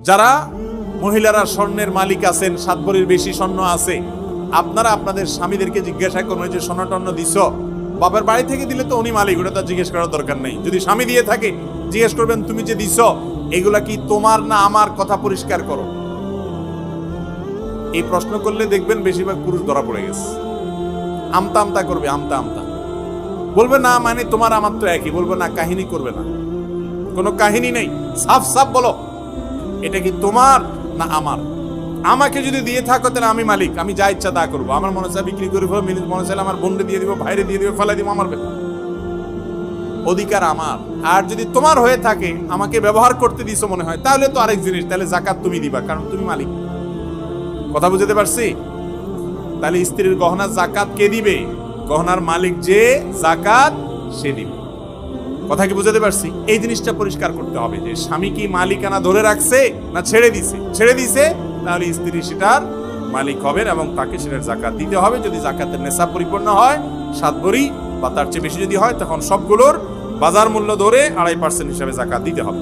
যারা মহিলারা স্বর্ণের মালিক আছেন, 7 ভরির বেশি স্বর্ণ আছে, আপনারা আপনাদের স্বামীদেরকে জিজ্ঞাসা করবেন যে স্বর্ণ টর্ণ দিছ, বাবার বাড়ি থেকে দিলে তো উনি মালিক, ওটা তো জিজ্ঞেস করার দরকার নেই। যদি স্বামী দিয়ে থাকে জিজ্ঞেস করবেন তুমি যে দিছ এগুলা কি তোমার না আমার, কথা পরিষ্কার করো। এই প্রশ্ন করলে দেখবেন বেশিরভাগ পুরুষ ধরা পড়ে গেছে। আমতা আমতা করবে, আমতা আমতা বলবে না, মানে তোমার আমার তো একই। বলবে না, কাহিনী করবে না, কোনো কাহিনী নেই, সাফ সাফ বলো এটা কি তোমার না আমার। আমাকে যদি দিয়ে থাকো তাহলে আমি মালিক, আমি যা ইচ্ছা তা করবো। আমার মনে চায় বিক্রি করে ফেলো, মনে চাইলে আমার বোনকে দিয়ে দিব, ভাইরে দিয়ে দিব, ফেলাই দিব, আমার ব্যাপার, অধিকার আমার। আর যদি তোমার হয়ে থাকে, আমাকে ব্যবহার করতে দিছো মনে হয়, তাহলে তো আরেক জিনিস, তাহলে জাকাত তুমি দিবা, কারণ তুমি মালিক। কথা বুঝতে পারছি? তাহলে স্ত্রীর গহনা জাকাত কে দিবে? গহনার মালিক যে, জাকাত সে দিবে। কথা কি বুঝতে পারছি? এই জিনিসটা পরিষ্কার করতে হবে যে স্বামী কি মালিকানা ধরে রাখছে না ছেড়ে দিছে। ছেড়ে দিছে তাহলে স্ত্রী সেটার মালিক হবেন এবং তাকে সেটার জাকাত দিতে হবে। যদি জাকাতের নেশাব পরিপূর্ণ হয়, 7 ভরি বা তার চেয়ে বেশি যদি হয়, তখন সবগুলোর বাজার মূল্য ধরে 2.5% হিসাবে জাকাত দিতে হবে।